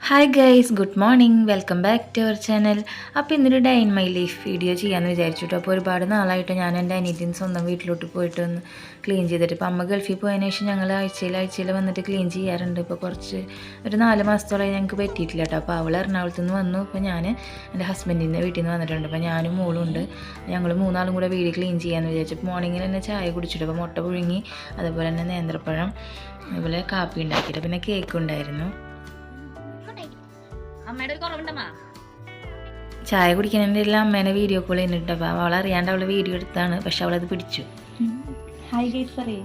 Hi guys, good morning. Welcome back to our channel. അപ്പോൾ ഇന്നൊരു day in my life video ചെയ്യാമെന്ന് വിചാരിച്ചിട്ടു. അപ്പോൾ ഒരുപാട് നാളായിട്ട് ഞാൻ എൻ്റെ അനിയത്തിൻ്റെ സ്വന്തം വീട്ടിലോട്ട് പോയിട്ട് ഒന്ന് ക്ലീൻ ചെയ്തിട്ട്, ഇപ്പോൾ അമ്മ ഗൾഫിൽ പോയതിനു ശേഷം ഞങ്ങൾ ആഴ്ചയിൽ വന്നിട്ട് ക്ലീൻ ചെയ്യാറുണ്ട്. ഇപ്പോൾ ഒരു 4 മാസത്തോളം ഞങ്ങൾക്ക് പറ്റിയിട്ടില്ല കേട്ടോ. അപ്പോൾ അവൾ എറണാകുളത്ത് നിന്ന് വന്നു. ഇപ്പോൾ ഞാൻ എൻ്റെ ഹസ്ബൻഡിൻ്റെ വീട്ടിൽ നിന്ന് വന്നിട്ടുണ്ട്. അപ്പോൾ ഞാനും മോളും ഉണ്ട്. ഞങ്ങൾ 3 കൂടെ വീട് ക്ലീൻ ചെയ്യാമെന്ന് വിചാരിച്ചു. മോർണിംഗിൽ തന്നെ ചായ കുടിച്ചിട്ട്, അപ്പോൾ മുട്ട പുഴുങ്ങി, അതുപോലെ തന്നെ നേന്ത്രപ്പഴം, അതുപോലെ കാപ്പി ഉണ്ടാക്കിയിട്ട്, പിന്നെ കേക്ക് ഉണ്ടായിരുന്നു. ചായ കുടിക്കുന്നതിൻ്റെ എല്ലാം അമ്മേനെ വീഡിയോ കോൾ ചെയ്യുന്നുണ്ട്. അപ്പോൾ അവൾ അറിയാണ്ട് അവൾ വീഡിയോ എടുത്താണ്, പക്ഷെ അവളത് പിടിച്ചു. ഹായ് ഗൈസ് പറയേ.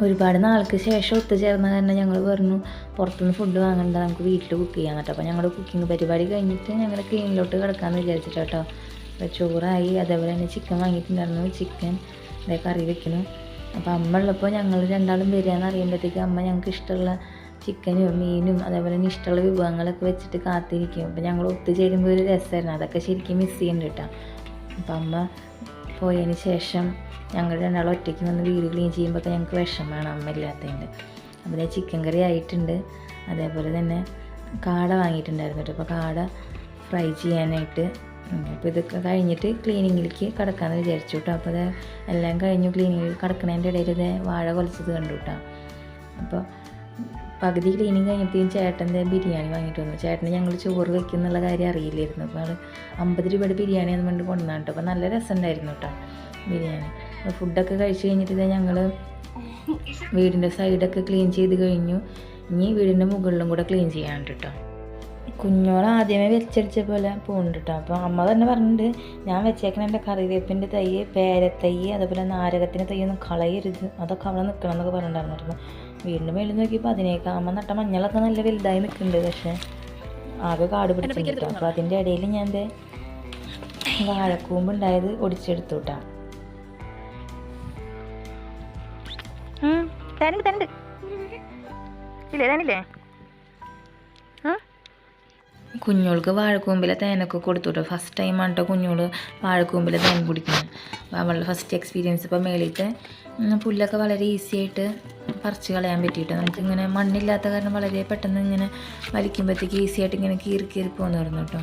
ഒരുപാട് നാൾക്ക് ശേഷം ഒത്തുചേർന്ന കാരണം ഞങ്ങൾ പറഞ്ഞു പുറത്തുനിന്ന് ഫുഡ് വാങ്ങണ്ട, നമുക്ക് വീട്ടിൽ കുക്ക് ചെയ്യാൻ കേട്ടോ. അപ്പോൾ ഞങ്ങളുടെ കുക്കിംഗ് പരിപാടി കഴിഞ്ഞിട്ട് ഞങ്ങൾ ക്ലീനിലോട്ട് കിടക്കാമെന്ന് വിചാരിച്ചിട്ട് കേട്ടോ. അപ്പോൾ ചോറായി, അതേപോലെ തന്നെ ചിക്കൻ വാങ്ങിയിട്ടുണ്ടായിരുന്നു. ചിക്കൻ കറി വെക്കണം. അപ്പോൾ അമ്മ ഉള്ളപ്പോൾ ഞങ്ങൾ രണ്ടാളും വരികയെന്ന് അറിയുമ്പോഴത്തേക്ക് അമ്മ ഞങ്ങൾക്ക് ഇഷ്ടമുള്ള ചിക്കനും മീനും അതേപോലെ തന്നെ ഇഷ്ടമുള്ള വിഭവങ്ങളൊക്കെ വെച്ചിട്ട് കാത്തിരിക്കും. അപ്പോൾ ഞങ്ങൾ ഒത്തുചേരുമ്പോൾ ഒരു രസമായിരുന്നു. അതൊക്കെ ശരിക്കും മിസ് ചെയ്യുന്നുണ്ട് കേട്ടോ. അപ്പോൾ അമ്മ പോയതിന് ശേഷം ഞങ്ങൾ രണ്ടാളും ഒറ്റയ്ക്ക് വന്ന് വീട് ക്ലീൻ ചെയ്യുമ്പോഴൊക്കെ ഞങ്ങൾക്ക് വിഷമമാണ് അമ്മ ഇല്ലാത്തതിൻ്റെ. അപ്പോൾ ചിക്കൻ കറി ആയിട്ടുണ്ട്. അതേപോലെ തന്നെ കാട വാങ്ങിയിട്ടുണ്ടായിരുന്നു കേട്ടോ. അപ്പോൾ കാട ഫ്രൈ ചെയ്യാനായിട്ട്. അപ്പോൾ ഇതൊക്കെ കഴിഞ്ഞിട്ട് ക്ലീനിങ്ങിലേക്ക് കിടക്കാമെന്ന് വിചാരിച്ചു കേട്ടോ. അപ്പോൾ അത് എല്ലാം കഴിഞ്ഞു ക്ലീനിങ്ങിൽ കിടക്കുന്നതിൻ്റെ ഇടയിൽ ഇത് വാഴ കൊലച്ചത് കണ്ടു കേട്ടോ. അപ്പോൾ പകുതി ക്ലീനിങ് കഴിഞ്ഞപ്പോഴത്തേക്കും ചേട്ടൻ്റെ ബിരിയാണി വാങ്ങിയിട്ട് വന്നു. ചേട്ടന് ഞങ്ങൾ ചോറ് വയ്ക്കുന്നുള്ള കാര്യം അറിയില്ലായിരുന്നു. അപ്പോൾ ആൾ 50 രൂപയുടെ ബിരിയാണി എന്ന് പറഞ്ഞിട്ട് കൊണ്ടുവന്നാണ് കേട്ടോ. അപ്പോൾ നല്ല രസമുണ്ടായിരുന്നു കേട്ടോ ബിരിയാണി. അപ്പോൾ ഫുഡൊക്കെ കഴിച്ച് കഴിഞ്ഞിട്ട് ഇത് ഞങ്ങൾ വീടിൻ്റെ സൈഡൊക്കെ ക്ലീൻ ചെയ്ത് കഴിഞ്ഞു. ഇനി വീടിൻ്റെ മുകളിലും കൂടെ ക്ലീൻ ചെയ്യാനുണ്ട് കേട്ടോ. കുഞ്ഞോൾ ആദ്യമേ വെച്ചടിച്ച പോലെ പോകുന്നുണ്ട് കേട്ടോ. അപ്പോൾ അമ്മ തന്നെ പറഞ്ഞിട്ടുണ്ട്, ഞാൻ വെച്ചേക്കണ എൻ്റെ കറിവേപ്പിൻ്റെ തൈ, പേരത്തൈ, അതുപോലെ നാരകത്തിൻ്റെ തൈ ഒന്നും കളയരുത്, അതൊക്കെ അവിടെ നിൽക്കണം എന്നൊക്കെ പറഞ്ഞിട്ടുണ്ടായിരുന്നു. വീടിൻ്റെ മേളിൽ നോക്കിയപ്പോൾ അതിനേക്കാൾ അമ്മ നട്ട മഞ്ഞളൊക്കെ നല്ല വലുതായി നിൽക്കുന്നുണ്ട്, പക്ഷേ ആകെ കാട് പിടിച്ചിട്ടുണ്ട് കേട്ടോ. അപ്പോൾ അതിൻ്റെ ഇടയിൽ ഞാൻ എൻ്റെ വാഴക്കൂമ്പുണ്ടായത് ഒടിച്ചെടുത്തു കേട്ടോ. കുഞ്ഞോൾക്ക് വാഴക്കൂമ്പിലെ തേനൊക്കെ കൊടുത്തു കേട്ടോ. ഫസ്റ്റ് ടൈമാണ് കേട്ടോ കുഞ്ഞോൾ വാഴക്കൂമ്പിലെ തേൻ കുടിക്കുന്നത്. അപ്പോൾ അവളുടെ ഫസ്റ്റ് എക്സ്പീരിയൻസ്. ഇപ്പോൾ മേളിലത്തെ പുല്ലൊക്കെ വളരെ ഈസി ആയിട്ട് പറിച്ച് കളയാൻ പറ്റിയിട്ട്, നമുക്കിങ്ങനെ മണ്ണില്ലാത്ത കാരണം വളരെ പെട്ടെന്ന് ഇങ്ങനെ വലിക്കുമ്പോഴത്തേക്ക് ഈസി ആയിട്ട് ഇങ്ങനെ കീറി പോകുന്നതായിരുന്നു കേട്ടോ.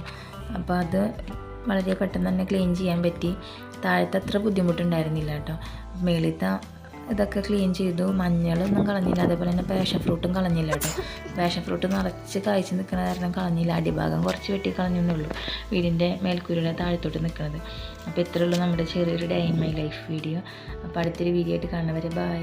അപ്പോൾ അത് വളരെ പെട്ടെന്ന് തന്നെ ക്ലീൻ ചെയ്യാൻ പറ്റി. താഴത്തെ അത്ര ബുദ്ധിമുട്ടുണ്ടായിരുന്നില്ല കേട്ടോ. മേളിലത്തെ ഇതൊക്കെ ക്ലീൻ ചെയ്തു. മഞ്ഞളൊന്നും കളഞ്ഞില്ല, അതേപോലെ തന്നെ പാഷൻ ഫ്രൂട്ടും കളഞ്ഞില്ല കേട്ടോ. പാഷൻ ഫ്രൂട്ട് നിറച്ച് കായ്ച്ച് നിൽക്കുന്ന കാരണം കളഞ്ഞില്ല. അടിഭാഗം കുറച്ച് വെട്ടി കളഞ്ഞെന്നുള്ളൂ, വീടിൻ്റെ മേൽക്കൂരയുടെ താഴത്തോട്ട് നിൽക്കുന്നത്. അപ്പോൾ ഇത്രയുള്ളൂ നമ്മുടെ ചെറിയൊരു day in my life video. അപ്പോൾ അടുത്തൊരു വീഡിയോ ആയിട്ട് കാണുന്നവരെ ബൈ.